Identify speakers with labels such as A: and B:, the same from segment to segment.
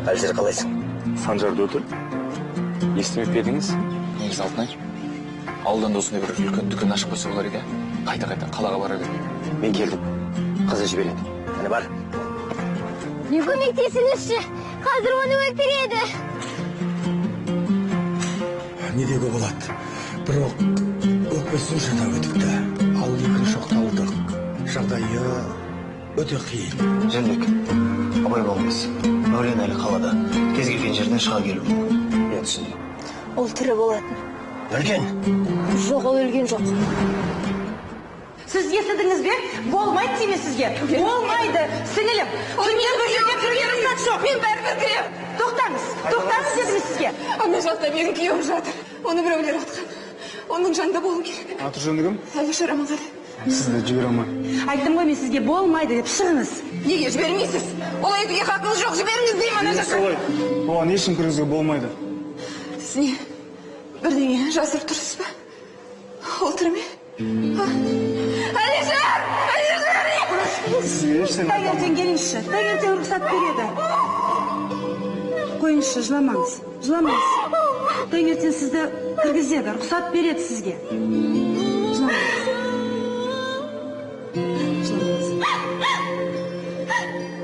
A: Әлжер қалайсың?
B: Санжарды өтір. Естімеп едіңіз?
C: Негізі алтынай. Ауылдан да осындай бір үлкен дүкен ашып қойса болар еді. Қайта қалаға бара береді.
A: Мен келдім. Қызы жібереді. Әне бар.
D: Не көмектесіңізші. Қазір оны өлтіреді.
E: Не деуге болады. Бірақ өкпесі жата өтіпті. Ал екінші оқталдық. Жағдайы өте қиын.
A: Жәнбек, абай болыңыз. Мәулен әлі қалада. Кез келген жерден шыға келуі мүмкін. Мен түсіндім.
D: Ол тірі болатын.
A: Өлген?
D: Жоқ, ол өлген жоқ.
F: Сіз естідіңіз бе? Болмайды дейме сізге. Болмайды. Сіңілім. Мен бәрібір кірем. Тоқтаңыз. Тоқтаңыз дедім сізге.
G: Ана жақта менің күйеуім жатыр. Оны біреулер атқан. Оның жанында болу керек.
B: Аты жөнді кім?
G: Әлішер Аманғали.
B: Сізді жібере алмай.
F: Айттым ғой мен сізге болмайды деп шығыңыз.
G: Неге жібермейсіз? Олай етуге хақыңыз жоқ. Жіберіңіз деймін ана жаққа.
B: Солай. Оған ешкім кіргізуге болмайды.
G: Сіз не? Бірдеңе жасырып тұрсыз ба? Ол тірі ме? Әлішер!
B: Сізге
F: Таңертең келіңізші. Таңертең рұқсат береді. Қойыңызшы, жыламаңыз. Жыламаңыз. Таңертең сізді кіргізеді. Рұқсат береді сізге. Жыламаңыз. Жыламаңыз.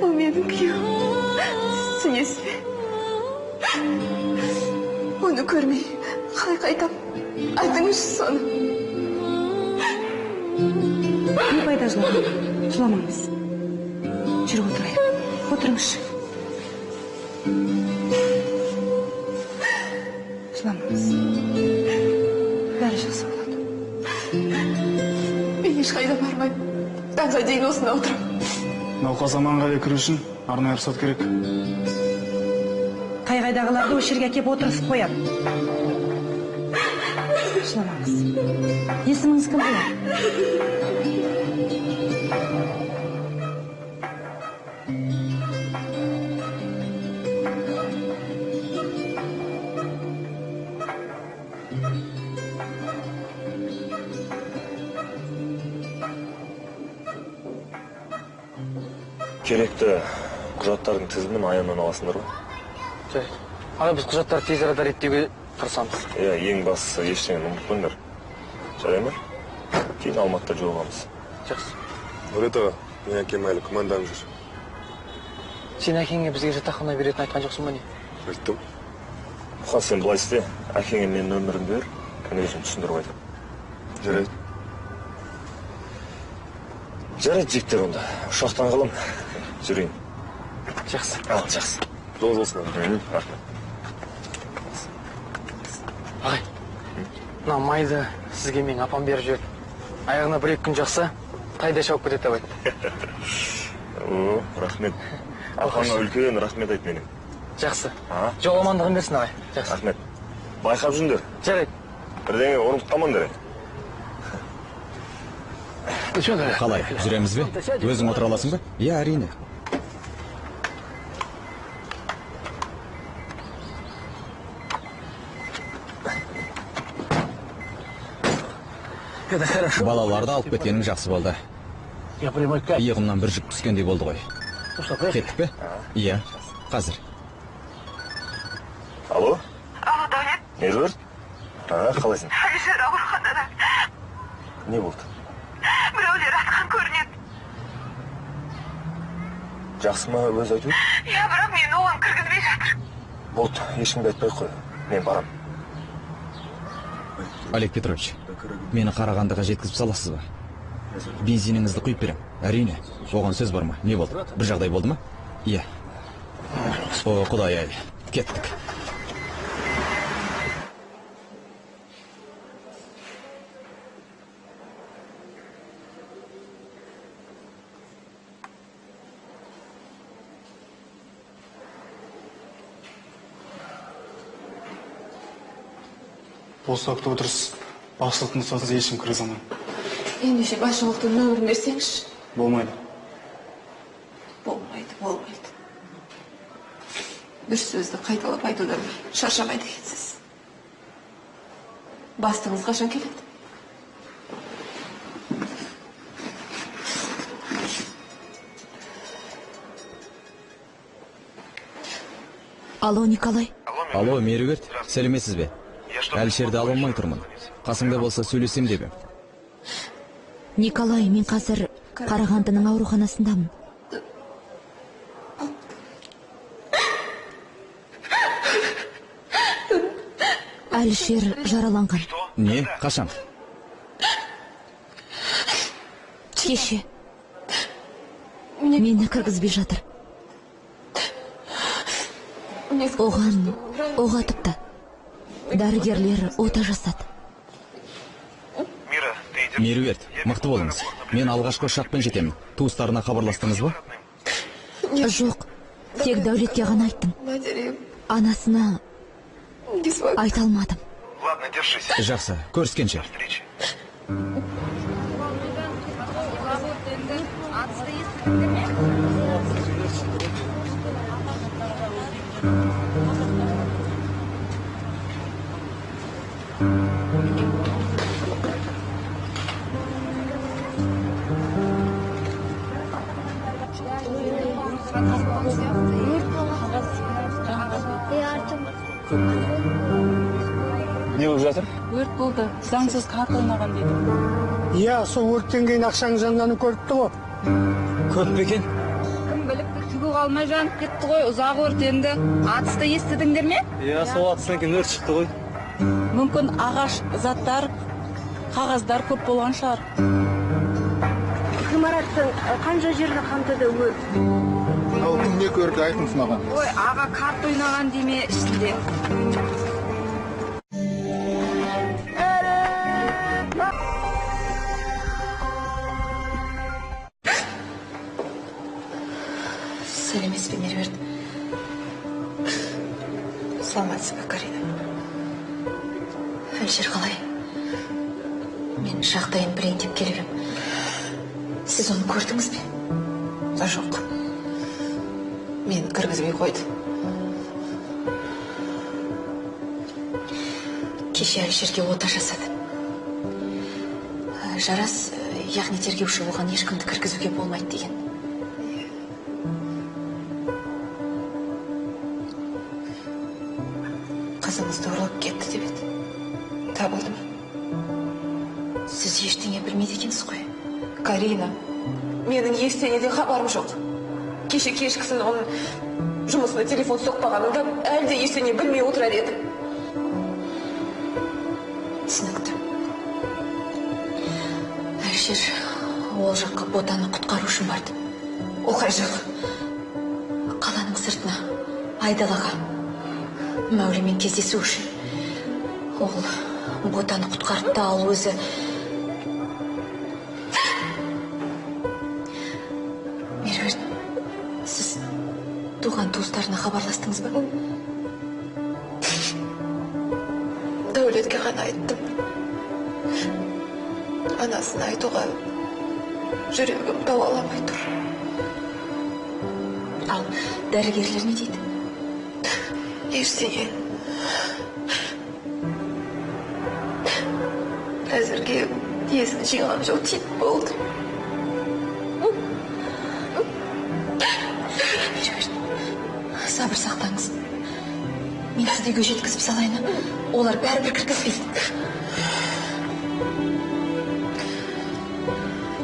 G: Ол менің күйеуім. Түсінесіз бе? Оны көрмей, қалай қайтам? Айтыңызшы соны.
F: Не пайда жыламаңыз? Жыламаңыз. Жүріп отырайық. Отырыңызшы. Жыламаңыз. Бәрі жақсы болады.
G: Мен ешқайда бармаймын. Таңға дейін осында отырамын.
B: Науқас Аманғали кіру үшін арнайы рұқсат керек.
F: Қай-қайдағыларды осы жерге әкеп отырысып қояды. Жыламаңыз. Есіміңіз кім болады?
B: Керекті құжаттардың тізімін Аяннан аласыңдар ғой?
C: Жарайды. Ана біз құжаттарды тез арада реттеуге тырысамыз.
B: Иә, ең бастысы ештеңені ұмытпаңдар. Жарай ма? Кейін Алматыда жолығамыз.
C: Жақсы.
H: Нұрет аға, мен әкем әлі күмәнданып жүр.
C: Сен әкеңе бізге жатақхана беретін айтқан жоқсың ба не?
H: Айттым.
B: Мұқан, сен былай істе, әкеңе менің нөмірімді бер, мен өзім түсіндіріп айтамын.
H: Жарайды.
B: Жарайды, жігіттер онда. Ұшақтан қалам. Жүрейін.
C: Жақсы.
B: Ал, жақсы.
H: Жолыңыз болсын.
B: Рахмет.
C: Ағай, мына майды сізге мен апам беріп жіберді. Аяғына бір-екі күн жақса, тайда шауып кетеді абай.
B: Рахмет. Апаңа үлкен рахмет айт менің.
C: Жақсы. Жол амандығын берсін ағай. Жақсы.
B: Рахмет. Байқап жүріңдер.
C: Жарайды.
B: Бірдеңе орнып қалмаңдар.
I: Қалай, жүреміз бе? Өзің отыра аласың ба? Иә, әрине. Балаларды алып кеткенің жақсы болды. Иығымнан бір жүк түскендей болды ғой. Кеттік бе? Иә, қазір.
B: Алло?
G: Алло, Дәулет.
B: Не жіберді? Қалайсың?
G: Әлішер ауруханада.
B: Не болды?
G: Біреулер атқан көрінеді.
B: Жақсы ма өзі айту?
G: Иә, бірақ мен оған кіргізбей жатыр.
B: Болды, ешкімге айтпай қой. Мен барам.
I: Олег Петрович, мені Қарағандыға жеткізіп саласыз ба? Бензиніңізді құйып берем. Әрине, оған сөз бар ма? Не болды? Бір жағдай болды ма? Иә. О, Құдай-ай, кеттік.
B: Осы уақытта отырсыз. Басшылықтың рұқсатсыз ешкім кіре салмайды.
G: Ендеше басшылықтың нөмірін берсеңізші.
B: Болмайды.
G: Болмайды. Бір сөзді қайталап айтудан шаршамайды екенсіз. Бастыңыз қашан келеді?
J: Алло, Николай.
I: Алло, Меруерт, сәлеметсіз бе? Әлішерді ала алмай тұрмын. Қасыңда болса сөйлесем деп ем.
J: Николай, мен қазір Қарағандының ауруханасындамын. Әлішер жараланған.
I: Не? Қашан?
J: Кеше. Мені кіргізбей жатыр. Оған оқ атыпты. Дәрігерлер ота жасады.
I: Меруерт, мықты болыңыз. Мен алғашқы ұшақпен жетемін. Туыстарына хабарластыңыз ба?
J: Жоқ, тек Дәулетке ғана айттым. Анасына айта алмадым.
I: Жақсы, көріскенше.
B: Не болып жатыр?
F: Өрт болды. Заңсыз карта ойнаған дейді.
E: Иә, сол өрттен кейін ақшаның жанғанын көріпті ғой.
I: Көп пе екен?
K: Кім біліпті, түгі қалмай жанып кетті ғой, ұзақ өртенді. Атысты естідіңдер ме?
C: Иә, сол атыстан кейін өрт шықты ғой.
F: Мүмкін ағаш заттар, қағаздар көп болған шығар.
D: Ғимараттың қанша жерді қамтыды өрт?
E: Ал кім не көрді айтыңыз маған?
K: Ой, аға карта ойнаған деме ішінде.
G: Сәлеметсіз бе, Меруерт? Саламатсыз ба, Карина? Әлішер қалай? Мен жағдайын білейін деп келіп ем. Сіз оны көрдіңіз бе? Жоқ. Мен кіргізбей қойды. Кеше Әлішерге ота жасады. Жарас, яғни тергеуші оған ешкімді кіргізуге болмайды деген. Қызыңызды ұрлап кетті деп еді. Табылды ма? Сіз ештеңе білмейді екенсіз ғой.
L: Карина, менің ештеңеден хабарым жоқ. Кеше кешкісін оның жұмысына телефон соқпағанымда әлде ештеңе білмей отырар едім.
G: Түсінікті. Әлішер ол жаққа ботаны құтқару үшін барды.
L: Ол қай жақ?
G: Қаланың сыртына, Айдалаға. Мәулемен кездесу үшін. Ол ботаны құтқарыпты, ал өзі... Меруерт, сіз туған туыстарына хабарластыңыз ба?
L: Дәулетке ғана айттым. Анасына айтуға жүрегім дауаламай тұр.
G: Ал дәрігерлер не дейді?
L: Ештеңе. Әзірге есін жиған жоқ, тиіп болды.
G: Сабыр сақтаңыз. Мен сізді үйге жеткізіп салайын. Олар бәрібір кіргізбейді.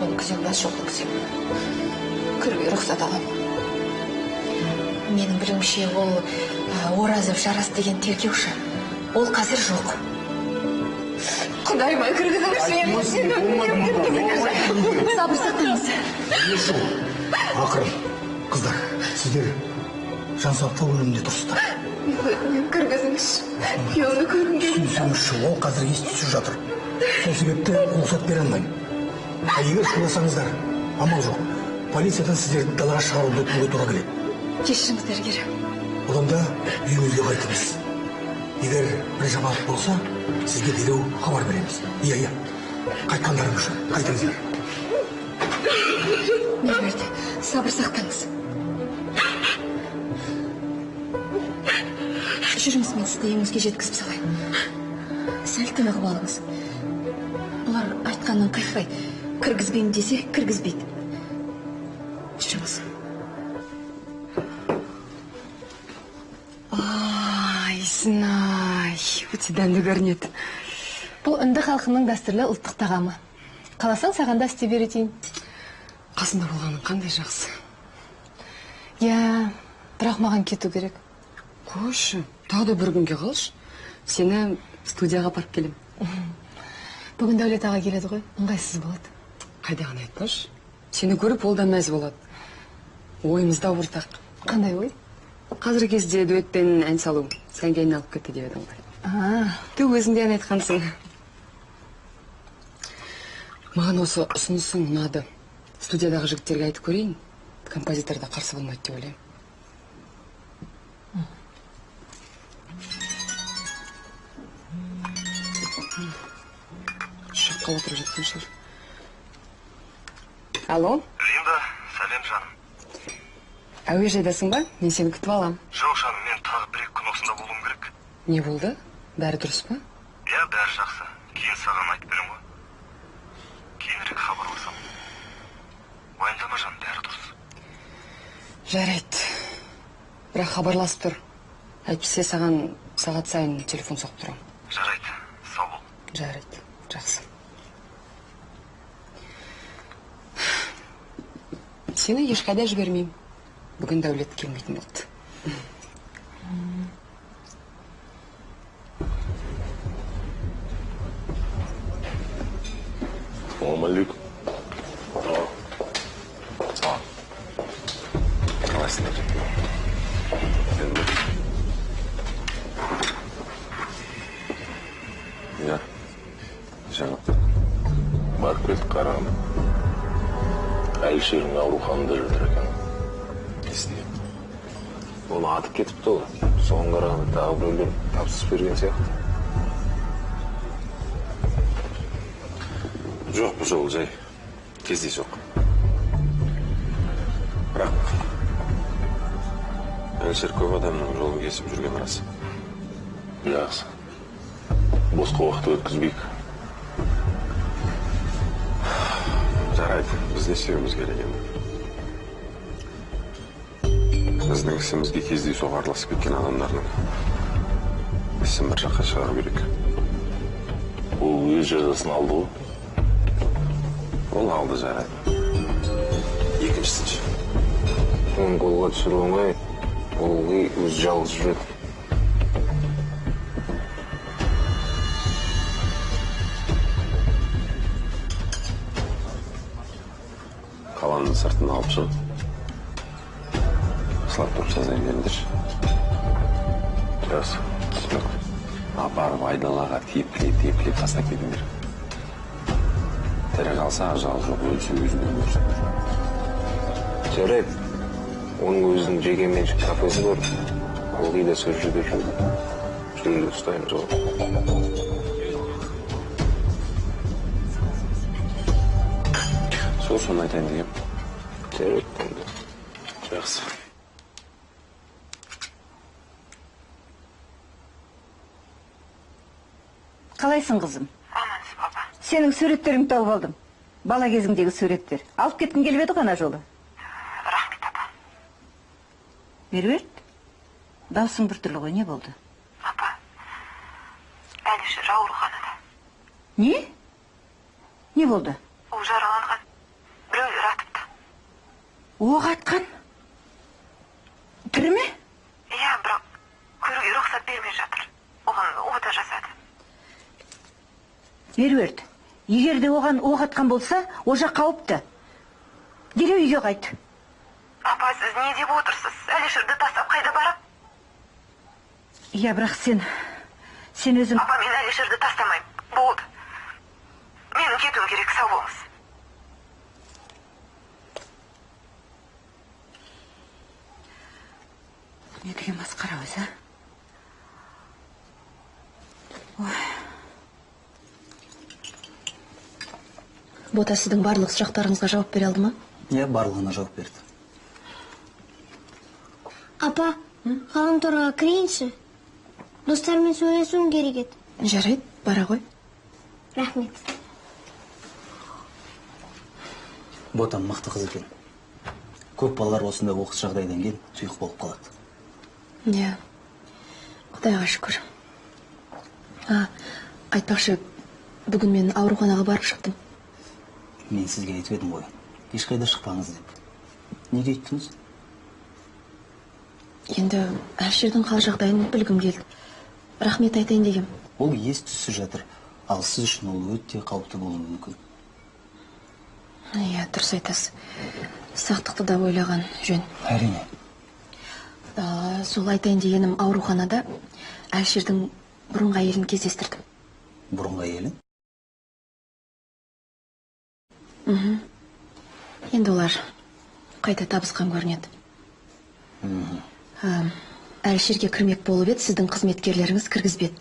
L: Мен күзем бас жоқты күзем. Кіруге рұқсат аламын.
G: Менің білуімше ол Оразов Жарас деген тергеуші. Ол қазір жоқ.
L: Құдайыма кіргізіңіз мені.
G: Сабыр сақтаңыз.
E: Ақырын, қыздар, сіздер жансақтау бөлімінде тұрсыздар.
L: Мен кіргізіңіз. Күйеуімді көргім келді.
E: Түсінсеңізші, ол қазір ес-түссіз жатыр. Сол себепті рұқсат бере алмаймын. Егер шуласаңыздар, амал жоқ. Полициядан сіздерді далаға шығаруды өтінуге тура келеді.
G: Кешіріңіз, дәрігер.
E: Одан да үйіңізге қайтыңыз. Егер бір жаңалық болса, сізге дереу хабар береміз. Иә, қайтқандарың үшін қайтыңыздар.
G: Меруерт, сабыр сақтаңыз. Жүріңіз, мен сізді үйіңізге жеткізіп салайын. Сәл тынығып алыңыз. Бұлар айтқаннан қайтпай, кіргізбеймін десе, кіргізбейді. Жүріңіз.
L: Сынай, өте дәмді көрінеді.
M: Бұл үнді халқының дәстүрлі ұлттық тағамы. Қаласаң, саған да істеп беретейін.
L: Қасында болғаның қандай жақсы.
M: Я, бірақ маған кету керек.
L: Қойшы, тағы да бір күнге қалшы. Сені студияға апарып келем.
M: Бүгін Дәулет аға келеді ғой, ыңғайсыз болады.
L: Қайдағыны айтпаш. Сені көріп ол да мәз болады. Ойымызда ортақ.
M: Қандай ой?
L: Қазіргі кезде дуэтпен ән салу сәнге айналып кетті деп едім ғой. Ты өзің де ән айтқансың. Маған осы ұсынысың ұнады. Студиядағы жігіттерге айтып көрейін. Композиторда қарсы болмайды деп ойлаймын. Шаққа отырып жатқан шығар. Алло?
N: Линда, сәлем жаным.
L: Әуежайдасың ба? Мен сені күтіп алам.
N: Жоқ жаным, мен тағы бір күн осында болуым керек.
L: Не болды? Бәрі дұрыс па?
N: Иә, бәрі жақсы. Кейін саған айтып берем ғой. Кейінірек хабарласам. Уайымдама жаным, бәрі дұрыс.
L: Жарайды. Бірақ хабарласып тұр. Әйтпесе саған сағат сайын телефон соғып тұрам.
N: Жарайды, сау бол.
L: Жарайды, жақсы. Сені ешқайда жібермеймін. Бүгін Дәулет келмейтін болды.
B: Ассалаумалейкум.
H: Қалайсыңдар? Иә, жаңа.
B: Барып кетіп қарағым. Әлішерің ауруханада жатыр екен.
H: Естіген.
B: Оны атып кетіпті ол. Соған қарағанда тағы біреулер тапсыз берген сияқты.
H: Жоқ, бұл жол жай. Кездейсоқ. Бірақ Әлішер көп адамның жолын кесіп жүрген рас.
B: Жақсы. Босқа уақыт өткізбейік.
H: Жарайды, біз не істеуіміз керек енді. Біздің ісімізге кездейсоқ араласып кеткен адамдардың ісін бір жаққа шығару керек.
B: Ол өз жазасын алды ғой.
H: Ол алды, жарайды. Екіншісінші.
B: Оны қолға түсіру оңай. Ол өзі жалғыз жүреді.
H: Қаланың сыртын алып шығып, сылап тұрып жазайын беріңдерші.
B: Жақсы, түсінік.
H: Апарып айдалаға тепіле тастап кетіңдер. Тірі қалса ажал жоқ, өлсе өзімен көрсін.
B: Жарайды. Оның өзінің жеке меншік кафесі бар. Ылғи да сол жерде жүрді. Жүрді ұстаймыз ол.
H: Соны айтайын дегем.
B: Жарайды.
H: Жақсы.
O: Қалайсың, қызым? Амансыз, папа. Сенің суреттеріңді тауып алдым. Бала кезіңдегі суреттер. Алып кеткің келіп еді ғана жолы. Рахмет, папа. Меруерт, даусың біртүрлі ғой, не болды?
P: Папа, Әлішер ауруханада.
O: Не? Не болды?
P: Ол жараланған. Біреулер атыпты.
O: Оқ атқан? Тірі ме?
P: Иә, бірақ көруге рұқсат бермей жатыр. Оған ота жасады.
O: Меруерт, егер де оған оқ атқан болса, ожа қауіпті. Дереу үйге қайт.
P: Папа, сіз не деп отырсыз? Әлішерді тастап қайда барып?
O: Иә, бірақ сен өзің...
P: Папа, мен Әлішерді тастамайым. Болды. Менің кетуім керек, сау болыңыз.
O: Не деген масқара өзі? Ой.
G: Бота сіздің барлық сұрақтарыңызға жауап бере алды ма?
A: Иә, барлығына жауап берді.
Q: Апа, ғаламторға кірейінші. Достармен сөйлесуім керек еді.
G: Жарайды, бара ғой.
Q: Рахмет.
A: Ботам мықты қыз екен. Көп балалар осындай оқыс жағдайдан кейін тұйық болып қалады.
G: Иә.
L: Құдайға шүкір. Айтпақшы, бүгін мен ауруханаға барып шықтым.
A: Мен сізге айтып едім ғой, ешқайда шықпаңыз деп. Неге айттыңыз?
L: Енді Әлшердің қал жағдайын білгім келді. Рахмет айтайын дегем.
A: Ол ес-түссіз жатыр, ал сіз үшін ол өте қауіпті болуы мүмкін.
L: Иә, дұрыс айтасыз. Сақтықты да ойлаған жөн.
A: Әрине.
L: Сол айтайын дегенім, ауруханада Әлшердің бұрынғы әйелін кездестірдім.
A: Бұрынғы әйелін?
L: Енді олар қайта табысқан көрінеді. Әлшерге кірмек болып еді, сіздің қызметкерлеріңіз кіргізбеді.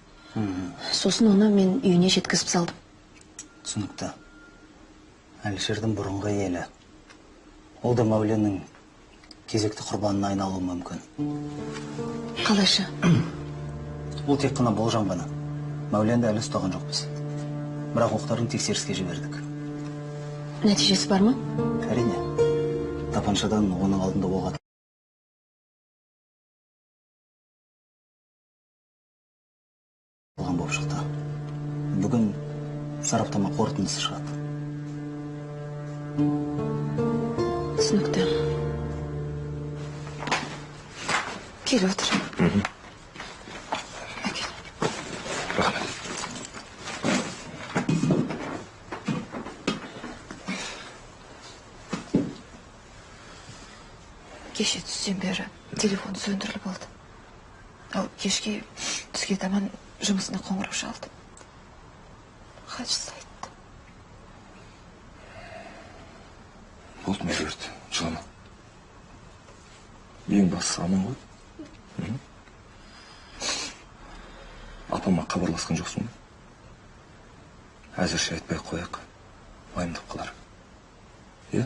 L: Сосын оны мен үйіне жеткізіп салдым.
A: Түсінікті. Әлшердің бұрынғы әйелі. Ол да Мәуленнің кезекті құрбанына айналуы мүмкін.
L: Қалайша?
A: Ол тек қана болжам ғана. Мәуленді әлі ұстаған жоқпыз. Бірақ оқтарын тексеріске жібердік.
L: Нәтижесі бар ма?
A: Әрине. Тапаншадан оның алдында оқ атылған болып шықты. Бүгін сараптама қорытындысы шығады.
L: Түсінікті. Кел отыр. Кеше түстен бері телефон сөндіріліп болды. Ал кешке түске таман жұмысына қоңырау шалды. Хатшысы айтты.
I: Болды, Меруерт, жылама. Ең бастысы аман ғой. Апама хабарласқан жоқсың ба? Әзірше айтпай қояқ, уайымдап қалар. Е?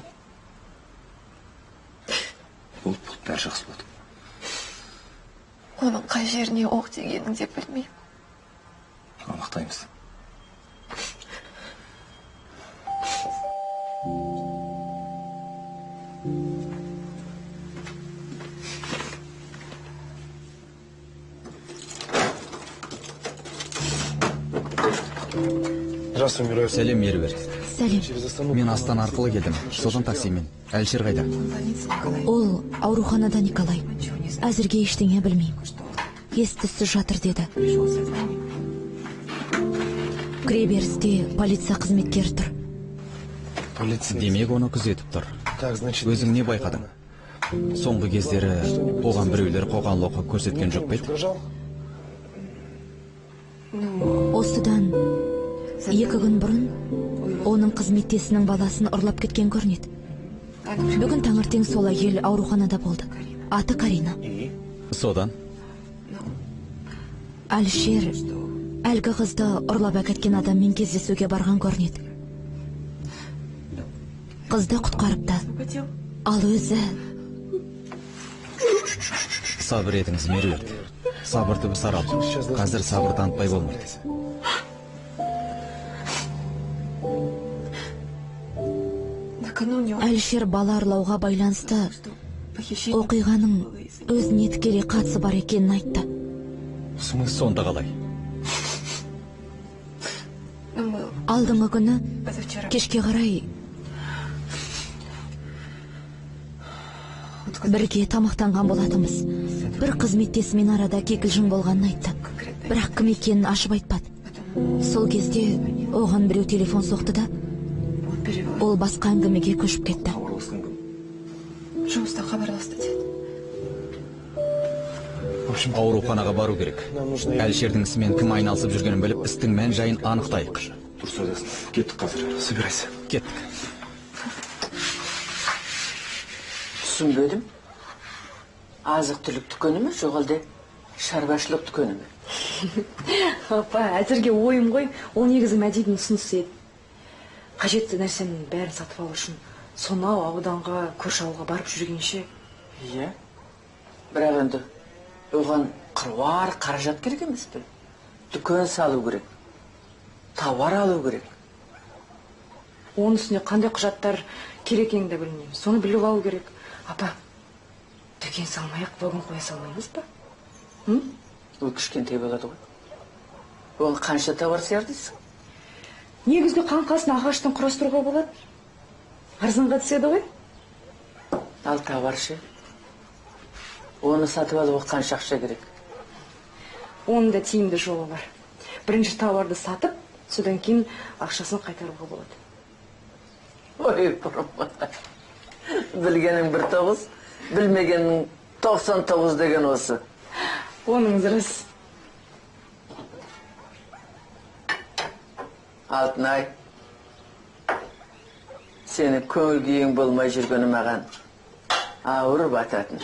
I: Болды, бәрі жақсы болды.
L: Оның қай жеріне оқ тигенін деп білмеймін.
I: Анықтаймыз.
R: Здравствуй, Меруерт.
I: Сәлем, Меруерт.
J: Сәлем.
I: Мен Астана арқылы келдім. Содан таксимен. Әлшер қайда?
J: Ол ауруханада, Николай. Әзірге ештеңе білмеймін. Ес-түссіз жатыр деді. Кіреберісте полиция қызметкері тұр.
I: Демек, оны күзетіп тұр. Өзің не байқадың? Соңғы кездері оған біреулер қоқан-лоқы көрсеткен жоқ па еді?
J: Осыдан 2 күн бұрын оның қызметтесінің баласын ұрлап кеткен көрінеді. Бүгін таңертең сол әйел ауруханада болды. Аты Карина.
I: Содан?
J: Әлшер әлгі қызды ұрлап әкеткен адаммен кездесуге барған көрінеді. Қызды құтқарыпты. Ал өзі...
I: Сабыр етіңіз, Меруерт. Сабырды сарал. Қазір сабыр танытпай болмайды.
J: Әлшер бала ұрлауға байланысты оқиғаның өзіне тікелей қатысы бар екенін айтты.
I: Сонда қалай?
J: Алдыңғы күні кешке қарай бірге тамақтанған болатынбыз. Бір қызметтесімен арада кикілжің болғанын айтты. Бірақ кім екенін ашып айтпады. Сол кезде оған біреу телефон соқты да, ол басқа әңгімеге көшіп кетті.
L: Жұмыста хабарласты деді.
I: Ауруханаға бару керек. Әлшердің ісімен кім айналысып жүргенін біліп, істің мән жайын анықтайық.
R: Дұрыс айтасың. Кеттік қазір. Собирайся.
I: Кеттік.
S: Түсінбедім. Азық түлік дүкені ме, жоқ әлде шаруашылық дүкені ме?
M: Апа, әзірге ойым ғой, ол негізі Мәдидің ұсынысы еді. Қажетті нәрсенің бәрін сатып алу үшін сонау ауданға, көрші ауылға барып жүргенше.
S: Иә. Бірақ енді оған қыруар қаражат керек емес пе? Дүкен салу керек. Тауар алу керек.
M: Оның үстіне қандай құжаттар керек екенін де білмеймін. Соны біліп алу керек. Апа, дүкен салмай-ақ вагон қоя салмаймыз ба?
S: Ол кішкентай болады ғой. Оны қанша товар сияр дейсің?
M: Негізгі қаңқасын ағаштан құрастыруға болады. Арзанға түседі ғой.
S: Ал товар ше? Оны сатып алуға қанша ақша керек?
M: Оның да тиімді жолы бар. Бірінші товарды сатып, содан кейін ақшасын қайтаруға болады.
S: Ой, бұрым. Білгенің 1.9, білмегенің 99 деген осы.
M: Оның дұрыс.
S: Алтынай, сені көңіл күйің болмай жүргені маған ауыр бататын.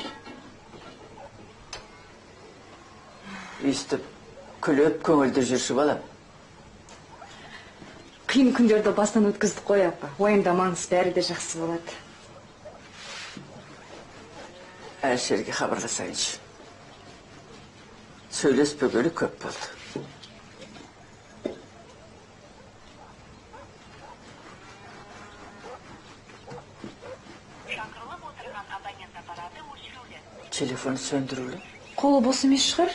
S: Естіп, күліп, көңілді жүрші балам.
M: Қиын күндерді бастан өткіздік қой, апа. Уайымдамаңыз, бәрі де жақсы болады.
S: Әлішерге хабарласайыншы. Сөйлеспегелі көп болды. Телефон сөндірулі.
M: Қолы бос емес шығар.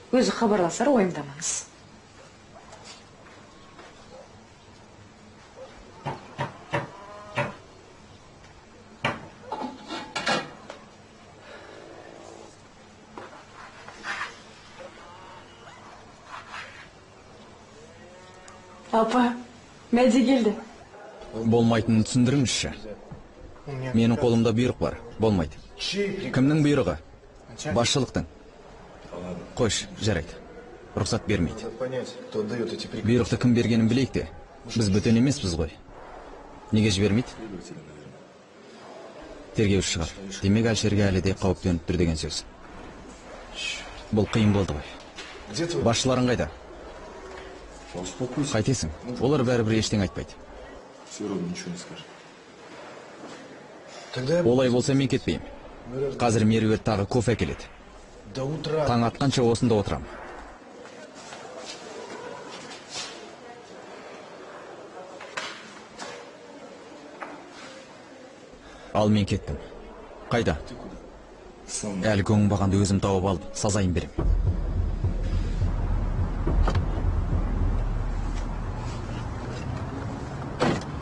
M: Өзі хабарласар, уайымдамаңыз. Апа, Мәди келді.
I: Болмайтынын түсіндіріңізші. Менің қолымда бұйрық бар. Болмайды. Кімнің бұйрығы? Басшылықтың. Қойш, жарайды. Рұқсат бермейді. Бұйрықты кім бергенін білейік те. Біз бөтен емеспіз ғой. Неге жібермейді? Тергеуші шығар. Демек Әлішерге әлі де қауіп төніп тұр деген сөз. Бұл қиын болды ғой. Басшыларың қайда? Қайтесің? Олар бәрібір ештеңе айтпайды. Олай болса мен кетпеймін. Қазір Меруерт тағы кофе әкеледі. Таң атқанша осында отырам. Ал мен кеттім. Қайда? Әлі оңбағанды өзім тауып алып, сазайын берем.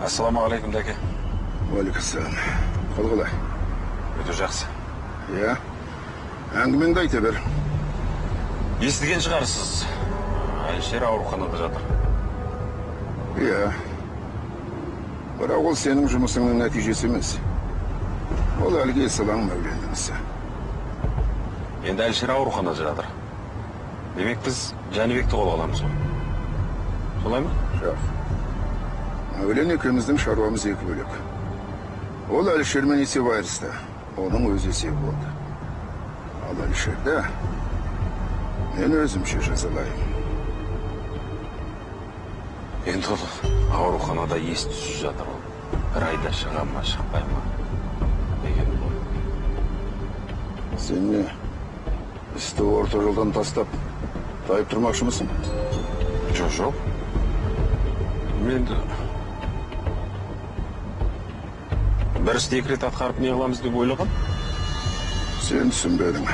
H: Ассаламағалейкум, дәке.
T: Уалейкумассалам. Қол қалай?
H: Өте жақсы.
T: Иә. Әңгімеңді айта бер.
H: Естіген шығарсыз. Әлішер ауруханада жатыр.
T: Иә. Бірақ ол сенің жұмысыңның нәтижесі емес. Ол әлгі Ислам Мәуленнің ісі.
H: Енді Әлішер ауруханада жатыр. Демек біз Жәнібекті қолға аламыз ғой. Солай ма?
T: Жоқ. Мәулен екеуміздің шаруамыз екі бөлек. Ол Әлішермен есеп айырысты. Оның өз есебі болды. Ал Әлішерді мен өзімше жазалайым.
H: Енді ол ауруханада ес-түссіз жатыр ол. Бір айда шыға ма, шықпай ма деген ғой.
T: Сен не? Істі орта жолдан тастап, тайып тұрмақшымысың?
H: Жоқ. Мен бір істі екі рет атқарып не қыламыз деп ойлаған?
T: Сен түсінбедің.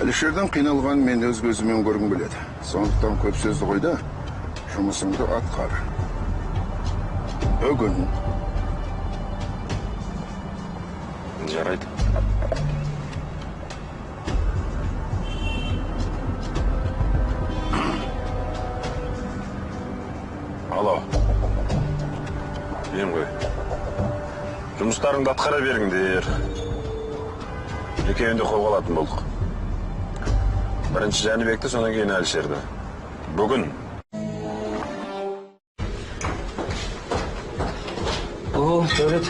T: Әлішердің қиналған мен өз көзімен көргім келеді. Сондықтан көп сөзді қойда, жұмысыңды атқар. Бүгін.
H: Жарайды. Алло. Мен ғой. Жұмыстарыңды атқара беріңдер. Екеуінде қолға алатын болдық. Бірінші Жәнібекті, содан кейін Әлішерді. Бүгін.
A: О, Дәулет.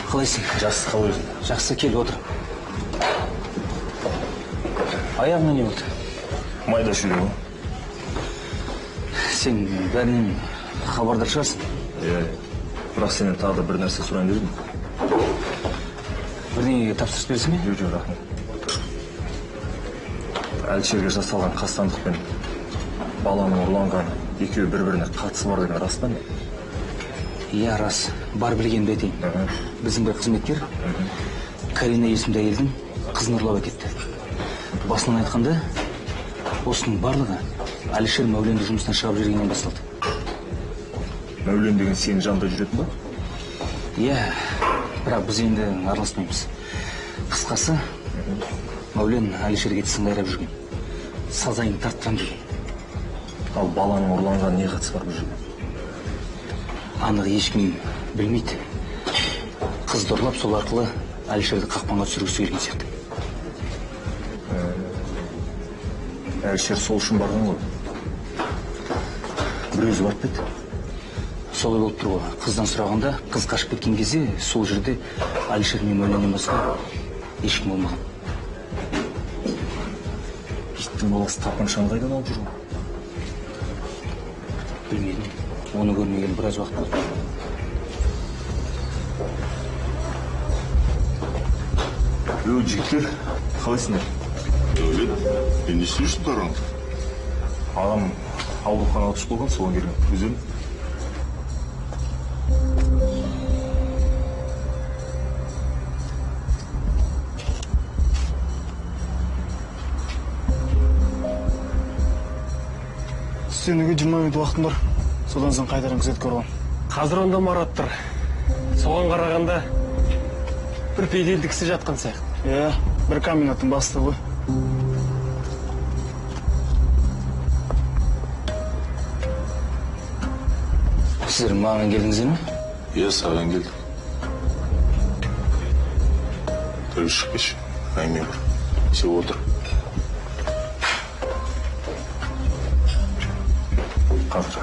A: Қалайсың?
H: Жақсы, қалай өзің?
A: Жақсы, кел отыр. Аяғыңа не болды?
H: Майда шүйрек ғой.
A: Сен бәрінен хабардар шығарсың?
R: Иә. Бірақ сенен тағы да бір нәрсе сұрайын дедім.
A: Бірдеңеге тапсырыс берсің бе?
R: Жоқ, рахмет. Әлішерге жасалған қастандық пен баланың ұрланған екеуі бір-біріне қатысы бар деген рас па не?
A: Иә, рас. Бар білгенді айтайын. Біздің бір қызметкер Карина есімді әйелдің қызын ұрлап әкетті. Басынан айтқанда, осының барлығы Алишер Мәуленді жұмыстан шығарып жібергеннен басталды.
R: Мәулен деген сенің жанында жүретін ба?
A: Иә, бірақ біз енді араласпаймыз. Қысқасы, Мәулен Алишерге тісін қайрап жүрген. Сазайын тарттырам деген.
R: Ал баланың ұрланған не қатысы бар бұл жерде?
A: Анығы ешкім білмейді. Қызды ұрлап, сол арқылы Алишерді қақпанға түсіргісі келген сияқты.
R: Алишер сол үшін барған ғой. Бір өзі барып еді.
A: Солай болып тұр ғой. Қыздан сұрағанда, қыз қашып кеткен кезде сол жерде Алишер мен Мәуленнен басқа ешкім болмаған.
R: Иттің баласы тапаншаны қайдан алып жүр?
A: Білмедім. Оны көрмегелі біраз уақыт болды.
R: Жігіттер, қалайсыңдар?
N: Мәулен, мен не істеп жүрсің тараңда?
R: Ағам ауруханаға түсіп болған, соған келген. Өзің?
E: Сенеге 20 минут уақытым бар. Содан соң қайтарым күзетке ораламын.
C: Қазір онда Марат тұр. Соған қарағанда бір беделді кісі жатқан сияқты.
E: Иә, бір комбинаттың бастығы ғой.
A: Сіздер маған келдіңіздер ме?
N: Иә, саған келдім. Тәуір шықпеші, әңгіме бар. Сен отыр.
R: Қазір.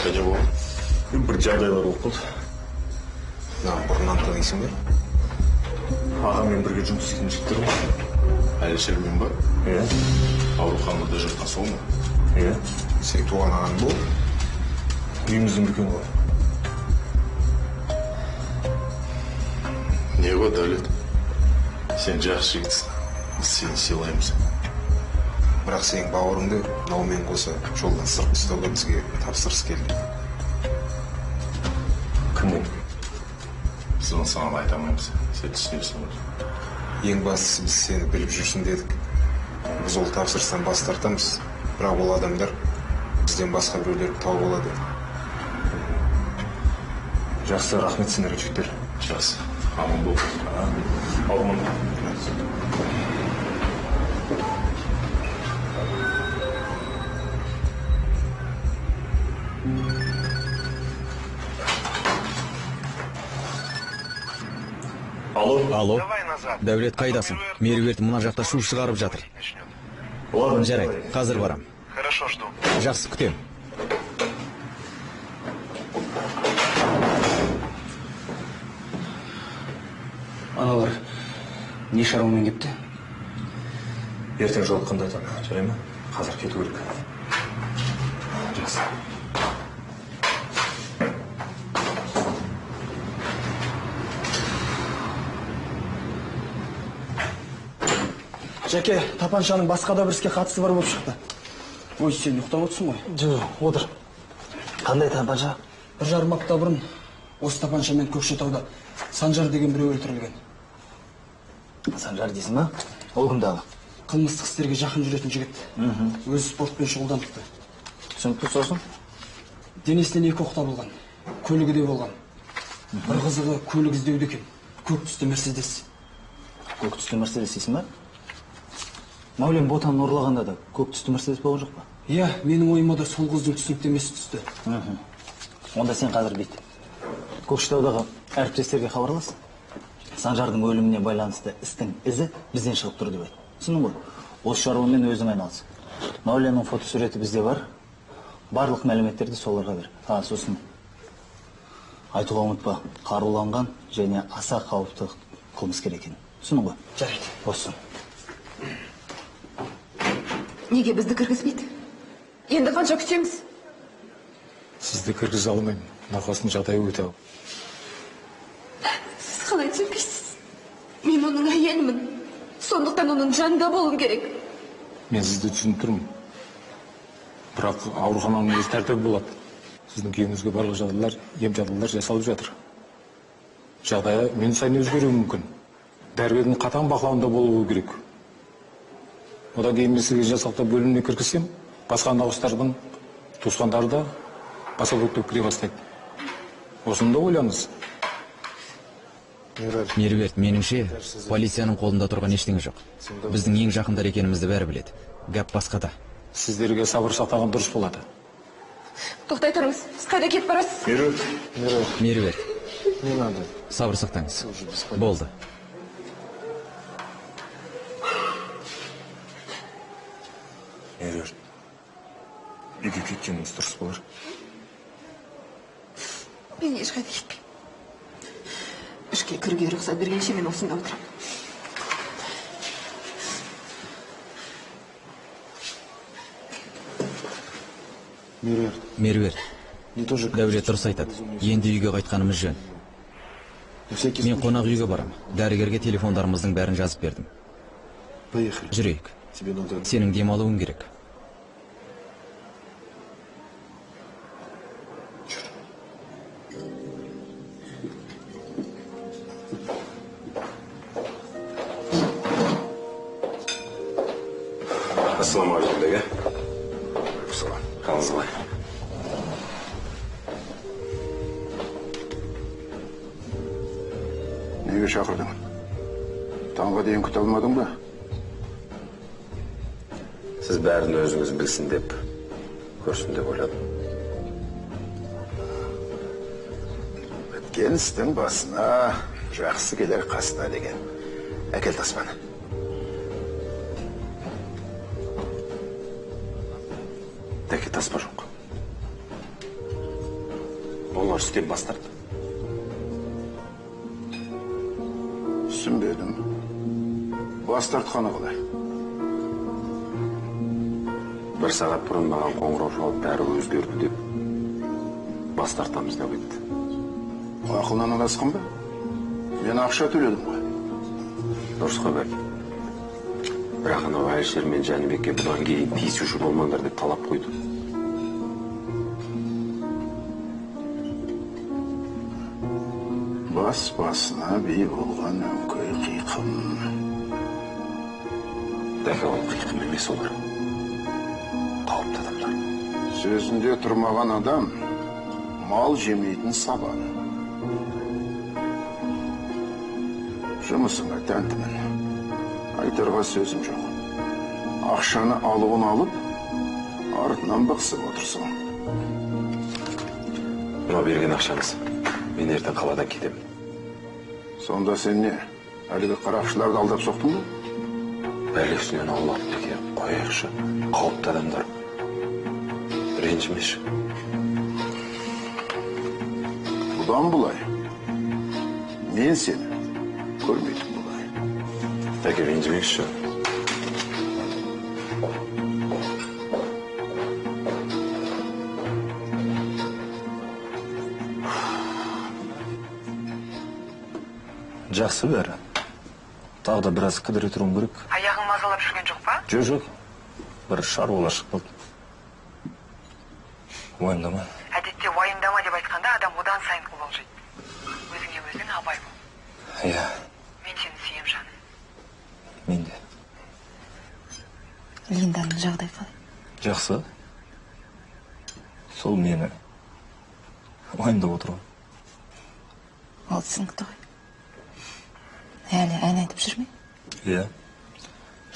N: Қане болды?
R: Бір жағдайлар болып қалды.
N: Бұрыннан танисың ба?
R: Ағамен бірге жұмыс істейтін жігіттер ғой.
N: Алишермен ба?
R: Иә.
N: Ауруханада жатқан сол ма?
R: Иә.
N: Сен туған ағаң бол?
R: Үйіміздің үлкені ғой.
N: Не ғой, Дәулет? Сен жақсы жігітсің. Біз сені сыйлаймыз. Бірақ сенің бауырыңды мынаумен қоса жолдан сырып тастауға бізге тапсырыс келді.
R: Кімнен?
N: Біз оны саған айта алмаймыз. Сен түсінесің ғой. Ең бастысы біз сені біліп жүрсін дедік. Біз ол тапсырыстан бас тартамыз. Бірақ ол адамдар бізден басқа біреулерді тауып алады.
R: Жақсы, рахмет сендерге жігіттер.
N: Жақсы. Аман бол.
R: Аман.
I: Алло. Дәулет қайдасың? Меруерт мына жақта шу шығарып жатыр.
R: Ладно,
I: жарайды, қазір барам.
N: Хорошо, жду.
I: Жақсы, күтем.
A: Аналар не шаруамен кепті?
R: Ертең жолыққанда айтамын, жарай ма? Қазір кету керек.
A: Жақсы.
E: Жәке, тапаншаның басқа да бір іске қатысы бар болып шықты. Ой, сен ұйықтап отырсың ғой? Жоқ, отыр. Қандай тапанша? 1,5 апта бұрын осы тапаншамен Көкшетауда Санжар деген біреу өлтірілген.
A: Санжар дейсің ба? Ол кімді ала?
E: Қылмыстық істерге жақын жүретін жігіт. Өзі спортпен шұғылданыпты.
A: Түсінікті, сосын?
E: Денесінен 2 оқ табылған. Көлігі де болған. Бір қызығы көлік іздеуде екен. Көк түсті Мерседес.
A: Көк түсті Мерседес дейсің ба? Мәулен Ботаны ұрлағанда да көк түсті Мерседес болған жоқ па?
E: Иә, менің ойыма да сол қыздың түсініктемесі түсті.
A: Онда сен қазір бейт. Көкшетаудағы әріптестерге хабарлас. Санжардың өліміне байланысты істің ізі бізден шығып тұр деп айт. Түсіндің ғой? Осы шаруамен өзің айналыс. Мәуленнің фотосуреті бізде бар. Барлық мәліметтерді соларға бер. Сосын айтуға ұмытпа, қаруланған және аса қауіпті қылмыскер екен. Түсіндің ғой?
E: Жарайды.
A: Осы.
L: Неге бізді кіргізбейді? Енді қанша күтеміз?
R: Сізді кіргізе алмаймын. Науқастың жағдайы өте ауыр.
L: Сіз қалай түсінбейсіз? Мен оның әйелімін. Сондықтан оның жанында болуым керек.
N: Мен сізді түсініп тұрмын. Бірақ аурухананың өз тәртібі болады. Сіздің күйіңізге барлық жағдайлар, ем жағдайлар жасалып жатыр. Жағдайы мен сайын өзгеруі мүмкін. Дәрігердің қатаң бақылауында болуы керек. Одан кейін мен сізге жасалықта бөліміне кіргізсем, басқа науқастардың туысқандары да басқа бөлікке кіре бастайды. Осыны да ойлаңыз.
I: Меруерт, меніңше, полицияның қолында тұрған ештеңе жоқ. Біздің ең жақындар екенімізді бәрі біледі. Гәп басқада.
N: Сіздерге сабыр сақтаған дұрыс болады.
L: Тоқтай тұрыңыз, сіз қайда кетіп барасыз?
I: Меруерт, сабыр сақтаңыз. Болды.
R: Меруерт, үйге кеткеніміз дұрыс болар.
L: Мен ешқайда кетпеймін. Ішке кіруге рұқсат бергенше мен осында отырамын.
I: Меруерт, Дәулет дұрыс айтады. Енді үйге қайтқанымыз жөн. Мен қонақ үйге барам. Дәрігерге телефондарымыздың бәрін жазып бердім. Жүрейік. Сенің демалуың керек.
H: Ассалаумағалейкум, деге. Қалыңыз қалай?
T: Неге шақырдың? Таңға дейін күте алмадың ба?
H: Сіз бәрін өзіңіз білсін деп, көрсін деп ойладым.
T: Біткен істің басына жақсы келер қасына деген. Әкел таспаны.
H: Дәке таспа жоқ. Олар істеп бастарды.
T: Түсінбедім. Бас тартқаны қалай?
H: Бір сағат бұрын маған қоңырау шалып бәрі өзгерді деп бас тартамыз деп айтты.
T: Ақылынан адасқан ба? Мен ақша төледім ғой.
H: Дұрыс қой бәке. Бірақ анау Әлішер мен Жәнібекке бұдан кейін тиісуші болмаңдар деп талап қойды.
T: Бас-басына бей болған өңкөй қиқым.
H: Дәке ол қиқым емес олар. Қауіпті адамдар.
T: Сөзінде тұрмаған адам мал жемейтін сабан. Жұмысыңа тәнтімін. Айтарға сөзім жоқ. Ақшаны алуын алып, артынан бықсып отырсың.
H: Мынау берген ақшаңыз. Мен ертең қаладан кетемін.
T: Сонда сен не? Әлгі қарақшыларды алдап соқтың ба?
H: Бәлесінен аулап деке, қояқшы. Қауіпті адамдар. Ренжімеші.
T: Бұдан бұлай. Мен сені көрмейтін бұлай.
H: Дәке, ренжімеші.
R: Жақсы бәрі. Тағы да біраз кідіре тұруым керек.
P: Аяғың мазалап жүрген жоқ па?
R: Жоқ. Бір шаруалар шығып қалды. Уайымдама.
P: Әдетте уайымдама деп айтқанда адам одан сайын қобалжиды. Өзіңе өзің абай бол.
R: Иә.
P: Мен сені сүйем жаным.
R: Мен де.
G: Линданың жағдай қалай?
R: Жақсы. Сол мені уайымдап отырған.
G: Ол түсінікті ғой. Әлі ән айтып жүр ме?
R: Иә.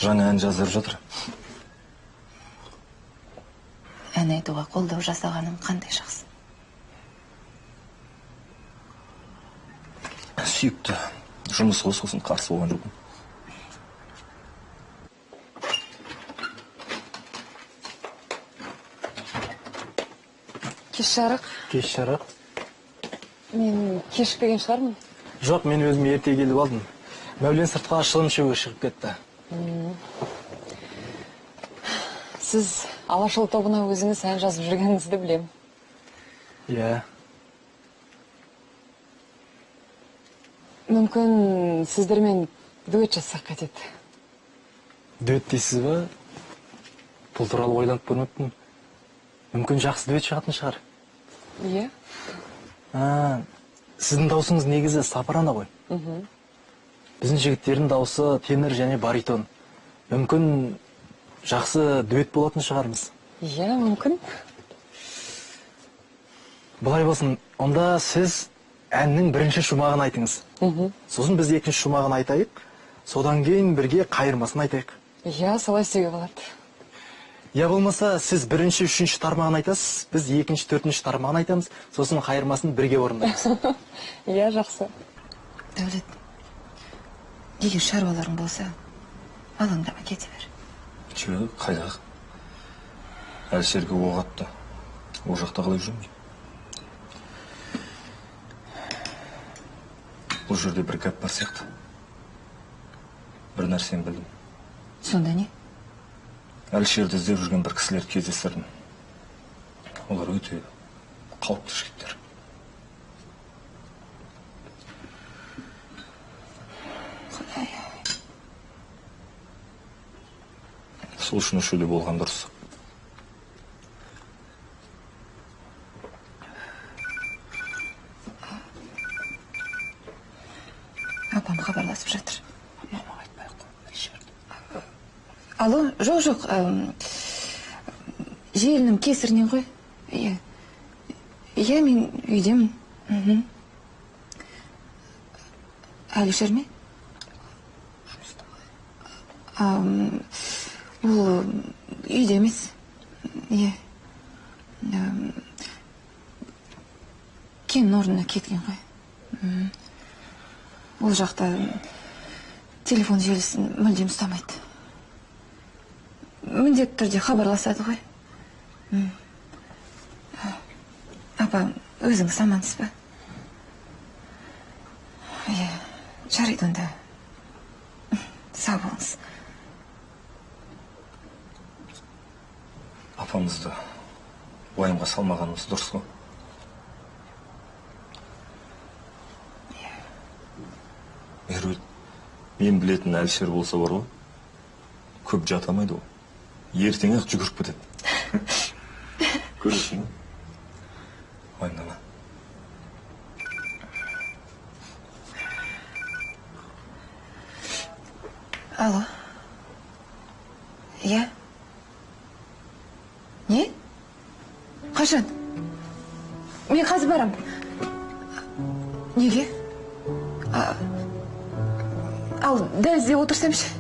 R: Жаңа ән жазып жатыр.
G: Ән айтуға қолдау жасағаның қандай жақсы?
R: Сүйікті. Жұмыс ғой, сосын қарсы болған жоқпын.
M: Кеш жарық.
C: Кеш жарық.
M: Мен кешікпеген шығармын.
C: Жоқ, мен өзім ерте келіп алдым. Мәулен сыртқа шылым шөуге шығып кетті.
M: Сіз Алашол тобына өзіңіз ән жазып жүргеніңізді білем.
C: Иә.
M: Мүмкін сіздермен дуэт жазсақ кетеді.
C: Дуэт дейсіз ба? Бұл туралы ойланып көрмеппін. Мүмкін жақсы дуэт шығатын шығар.
L: Иә.
C: Сіздің даусыңыз негізі сопрано ғой. Біздің жігіттердің дауысы тенор және баритон. Мүмкін жақсы дуэт болатын шығармыз.
L: Иә, мүмкін.
C: Бұлай болсын, онда сіз әннің бірінші шумағын айтыңыз. Сосын біз екінші шумағын айтайық, содан кейін бірге қайырмасын айтайық.
L: Иә, солай істеуге болады.
C: Я болмаса, сіз бірінші, үшінші тармағын айтасыз, біз екінші, төртінші тармағын айтамыз, сосын қайырмасын бірге орындаймыз.
L: Иә, жақсы.
G: Дәулет, егер шаруаларың болса, алаңдама кете бер.
R: Жоқ, қайдағы? Әлішерге оқ атты. Ол жақта қалай жүрмін? Бұл жерде бір гәп бар сияқты. Бір нәрсені білдім.
G: Сонда не?
R: Әлішерді іздеп жүрген бір кісілерді кездестірдім. Олар өте қауіпті жігіттер.
G: Құдай.
R: Сол үшін үшеуде болған дұрыс.
G: Апам хабарласып жатыр. Алло, жоқ, желінің кесірінен ғой. Иә, мен үйдемін. Әлішер ме? Ол үйде емес. Иә. Кен орнына кеткен ғой. Ол жақта телефон желісін мүлдем ұстамайды. Міндетті түрде хабарласады ғой. Апа, өзіңіз амансыз ба? Иә, жарайды онда. Сау болыңыз.
R: Апамызды уайымға салмағанымыз дұрыс қой. Меруіт, мен білетін Әлішер болса бар ғой, көп жатамайды ғой. Ертең-ақ жүгіріп кетеді. Көресің бе? Уайымдама.
G: Алло. Иә? Не? Қашан? Мен қазір барам. Неге? Ал дәлізде отырсамшы?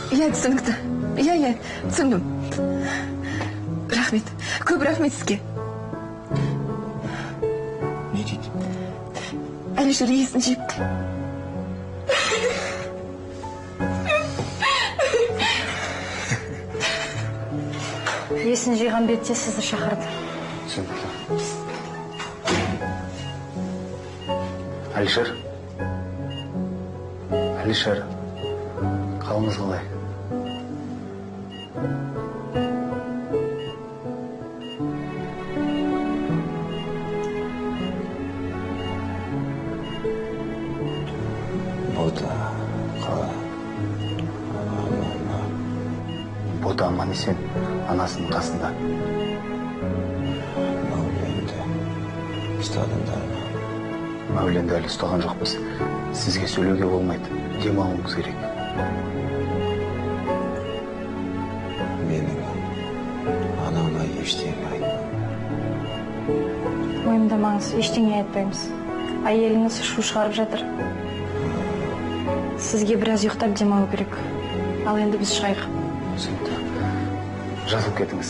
G: Иә, түсінікті. Иә, түсіндім. Рахмет. Көп рахмет сізге.
R: Не дейді?
G: Әлішер есін жепті.
M: Есін жиған бетте сізді шақырды.
R: Түсінікті. Әлішер? Әлішер, қалыңыз қалай?
U: Бота аман есен анасының қасында. Мәуленді әлі ұстаған жоқпыз. Сізге сөйлеуге болмайды. Демалуыңыз керек.
B: Менің анама ештеңе айтма.
M: Уайымдамаңыз, ештеңе айтпаймыз. Әйеліңіз шу шығарып жатыр. Сізге біраз ұйықтап демалу керек. Ал енді біз шығайық.
U: Жазылып кетіңіз.